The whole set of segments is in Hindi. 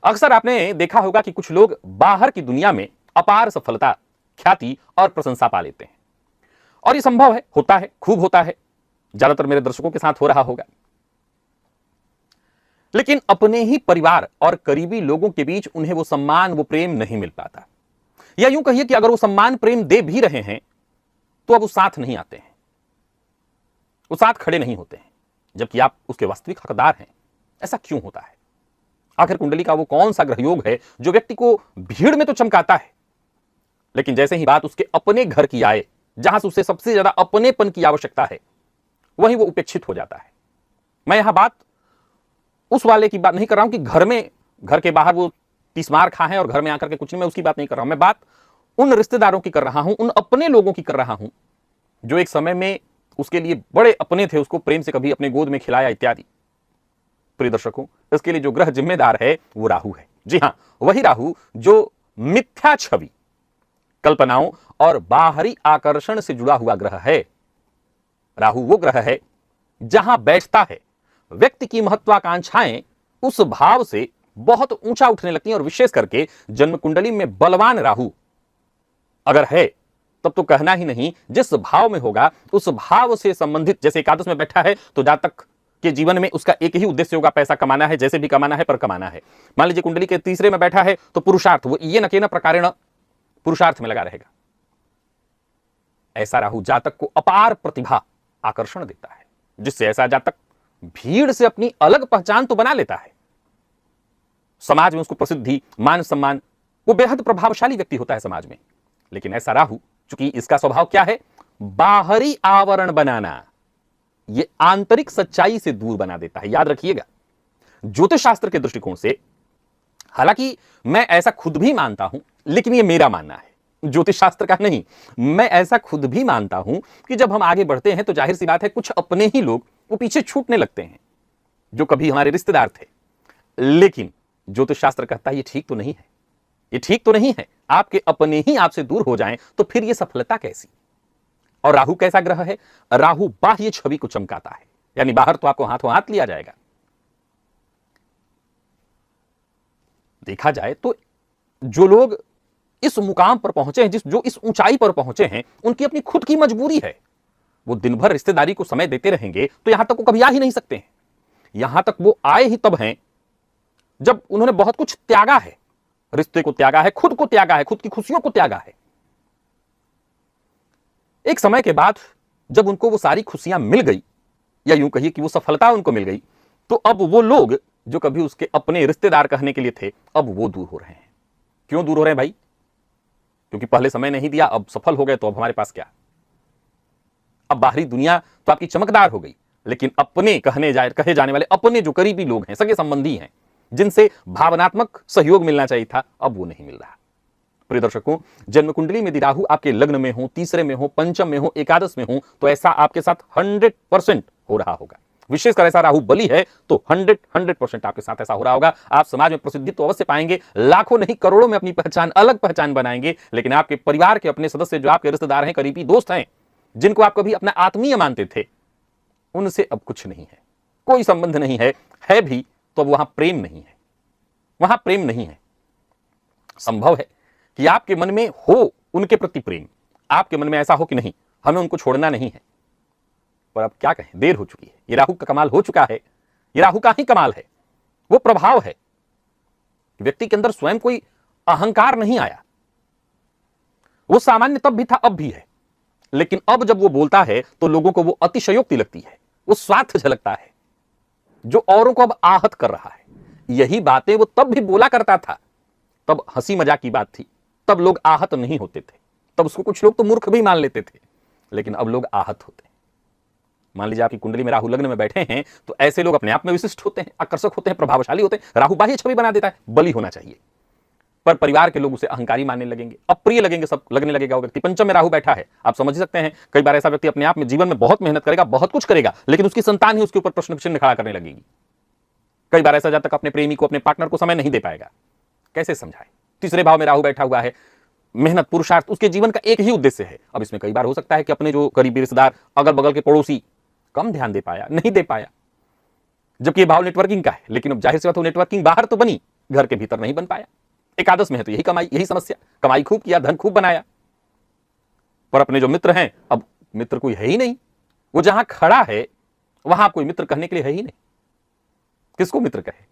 अक्सर आपने देखा होगा कि कुछ लोग बाहर की दुनिया में अपार सफलता, ख्याति और प्रशंसा पा लेते हैं। और ये संभव है, होता है, खूब होता है, ज्यादातर मेरे दर्शकों के साथ हो रहा होगा। लेकिन अपने ही परिवार और करीबी लोगों के बीच उन्हें वो सम्मान, वो प्रेम नहीं मिल पाता। या यूं कहिए कि अगर वो सम्मान प्रेम दे भी रहे हैं तो अब वो साथ नहीं आते हैं, वो साथ खड़े नहीं होते हैं, जबकि आप उसके वास्तविक हकदार हैं। ऐसा क्यों होता है? आखिर कुंडली का वो कौन सा ग्रह योग है जो व्यक्ति को भीड़ में तो चमकाता है, लेकिन जैसे ही बात उसके अपने घर की आए, जहां से उसे सबसे ज्यादा अपनेपन की आवश्यकता है, वहीं वो उपेक्षित हो जाता है। मैं यहां बात उस वाले की बात नहीं कर रहा हूं कि घर के बाहर वो 30 मार खाए और घर में आकर के कुछ नहीं, मैं उसकी बात नहीं कर रहा हूं। मैं बात उन रिश्तेदारों की कर रहा हूं, उन अपने लोगों की कर रहा हूं जो एक समय में उसके लिए बड़े अपने थे, उसको प्रेम से कभी अपने गोद में खिलाया इत्यादि। प्रिय दर्शकों, इसके लिए जो ग्रह जिम्मेदार है वो राहु है। जी हां, वही राहु जो मिथ्या छवि, कल्पनाओं और बाहरी आकर्षण से जुड़ा हुआ ग्रह है। राहु वो ग्रह है जहां बैठता है, व्यक्ति की महत्वाकांक्षाएं उस भाव से बहुत ऊंचा उठने लगती हैं। और विशेष करके जन्म कुंडली में बलवान राहु अगर है तब तो कहना ही नहीं, जिस भाव में होगा उस भाव से संबंधित, जैसे एकादश में बैठा है तो जातक के जीवन में उसका एक ही उद्देश्य होगा, पैसा कमाना है, जैसे भी कमाना है पर कमाना है। मान लीजिए कुंडली के तीसरे में बैठा है तो पुरुषार्थ, वो ये न प्रकारेण पुरुषार्थ में लगा रहेगा। ऐसा राहु जातक को अपार प्रतिभा, आकर्षण देता है, जिससे ऐसा जातक भीड़ से अपनी अलग पहचान तो बना लेता है, समाज में उसको प्रसिद्धि, मान सम्मान, वो बेहद प्रभावशाली व्यक्ति होता है समाज में। लेकिन ऐसा राहु, चूंकि इसका स्वभाव क्या है, बाहरी आवरण बनाना, ये आंतरिक सच्चाई से दूर बना देता है। याद रखिएगा, ज्योतिष शास्त्र के दृष्टिकोण से, हालांकि मैं ऐसा खुद भी मानता हूं, लेकिन ये मेरा मानना है, ज्योतिष शास्त्र का नहीं, मैं ऐसा खुद भी मानता हूं कि जब हम आगे बढ़ते हैं तो जाहिर सी बात है कुछ अपने ही लोग वो पीछे छूटने लगते हैं जो कभी हमारे रिश्तेदार थे। लेकिन ज्योतिष शास्त्र कहता है ये ठीक तो नहीं है, ये ठीक तो नहीं है, आपके अपने ही आपसे दूर हो जाएं तो फिर ये सफलता कैसी? और राहु कैसा ग्रह है? राहु बाह्य छवि को चमकाता है, यानी बाहर तो आपको हाथों हाथ लिया जाएगा। देखा जाए तो जो लोग इस मुकाम पर पहुंचे हैं, जो इस ऊंचाई पर पहुंचे हैं, उनकी अपनी खुद की मजबूरी है। वो दिन भर रिश्तेदारी को समय देते रहेंगे तो यहां तक वो कभी आ ही नहीं सकते हैं। यहां तक वो आए ही तब हैं जब उन्होंने बहुत कुछ त्यागा है, रिश्ते को त्यागा है, खुद को त्यागा है, खुद की खुशियों को त्यागा है। एक समय के बाद जब उनको वो सारी खुशियां मिल गई, या यूं कहिए कि वो सफलता उनको मिल गई, तो अब वो लोग जो कभी उसके अपने रिश्तेदार कहने के लिए थे, अब वो दूर हो रहे हैं। क्यों दूर हो रहे हैं भाई? क्योंकि पहले समय नहीं दिया, अब सफल हो गए तो अब हमारे पास क्या? अब बाहरी दुनिया तो आपकी चमकदार हो गई, लेकिन अपने कहे जाने वाले अपने जो करीबी लोग हैं, सगे संबंधी हैं, जिनसे भावनात्मक सहयोग मिलना चाहिए था, अब वो नहीं मिल रहा। प्रिय दर्शकों, जन्म कुंडली में यदि राहु आपके लग्न में हो, तीसरे में हो, पंचम में हो, एकादश में हो, तो ऐसा आपके साथ 100% हो रहा होगा। विशेषकर ऐसा राहु बली है तो 100% आपके साथ ऐसा हो रहा होगा। आप समाज में प्रसिद्धि तो अवश्य पाएंगे, लाखों नहीं करोड़ों में अपनी पहचान, अलग पहचान बनाएंगे, लेकिन आपके परिवार के अपने सदस्य, जो आपके रिश्तेदार हैं, करीबी दोस्त हैं, जिनको आप कभी अपना आत्मीय मानते थे, उनसे अब कुछ नहीं है, कोई संबंध नहीं है भी तो अब वहां प्रेम नहीं है, वहां प्रेम नहीं है। संभव है कि आपके मन में हो उनके प्रति प्रेम, आपके मन में ऐसा हो कि नहीं, हमें उनको छोड़ना नहीं है, पर अब क्या कहें, देर हो चुकी है। ये राहु का कमाल हो चुका है, ये राहु का ही कमाल है, वो प्रभाव है। व्यक्ति के अंदर स्वयं कोई अहंकार नहीं आया, वो सामान्य तब भी था, अब भी है, लेकिन अब जब वो बोलता है तो लोगों को वो अतिशयोक्ति लगती है, वो स्वार्थ झलकता है, जो औरों को अब आहत कर रहा है। यही बातें वो तब भी बोला करता था, तब हंसी मजाक की बात थी, तब लोग आहत नहीं होते थे, तब उसको कुछ लोग तो मूर्ख भी मान लेते थे, लेकिन अब लोग आहत होते हैं। मान लीजिए आपकी कुंडली में राहु लग्न में बैठे हैं तो ऐसे लोग अपने आप में विशिष्ट होते हैं, आकर्षक होते हैं, प्रभावशाली होते हैं। राहु बाह्य छवि बना देता है, बली होना चाहिए, पर परिवार के लोग उसे अहंकारी मानने लगेंगे, अप्रिय लगेंगे, सब लगने लगेगा वो व्यक्ति। पंचम में राहु बैठा है, आप समझ सकते हैं, कई बार ऐसा व्यक्ति अपने आप में जीवन में बहुत मेहनत करेगा, बहुत कुछ करेगा, लेकिन उसकी संतान ही उसके ऊपर प्रश्न चिन्ह खड़ा करने लगेगी। कई बार ऐसा जातक अपने प्रेमी को, अपने पार्टनर को समय नहीं दे पाएगा, कैसे समझाए? तीसरे भाव में राहु बैठा हुआ है, मेहनत, पुरुषार्थ, उसके जीवन का एक ही उद्देश्य है। अब इसमें कई बार हो सकता है कि अपने जो करीबी रिश्तेदार, अगल बगल के पड़ोसी कम ध्यान दे पाया, नहीं दे पाया, जबकि ये भाव नेटवर्किंग का है। लेकिन अब जाहिर सी बात है, नेटवर्किंग बाहर तो बनी, घर के भीतर नहीं बन पाया। एकादश में है तो यही कमाई, यही समस्या, कमाई खूब किया, धन खूब बनाया, पर अपने जो मित्र हैं, अब मित्र कोई है ही नहीं। वो जहां खड़ा है वहां कोई मित्र कहने के लिए है ही नहीं, किसको मित्र कहे।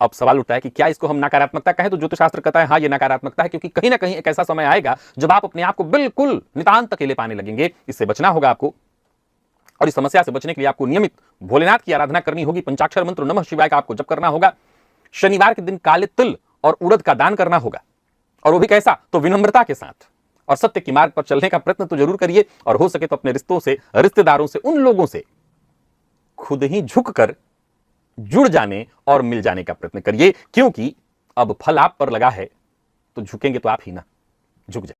अब सवाल उठता है कि क्या इसको हम नकारात्मकता कहें, तो ज्योतिष शास्त्र कहता है हाँ ये नकारात्मकता है, क्योंकि कहीं ना कहीं एक ऐसा समय आएगा जब आप अपने आप को बिल्कुल नितांत अकेले पाने लगेंगे। इससे बचना होगा आपको, और इस समस्या से बचने के लिए आपको नियमित भोलेनाथ की आराधना करनी होगी। पंचाक्षर मंत्र नमः शिवाय का आपको जप करना होगा। शनिवार के दिन काले तिल और उड़द का दान करना होगा, और वो भी कैसा, तो विनम्रता के साथ, और सत्य की मार्ग पर चलने का प्रयत्न तो जरूर करिए। और हो सके तो अपने रिश्तों से, रिश्तेदारों से, उन लोगों से खुद ही झुककर जुड़ जाने और मिल जाने का प्रयत्न करिए, क्योंकि अब फल आप पर लगा है तो झुकेंगे तो आप ही ना, झुक जाए।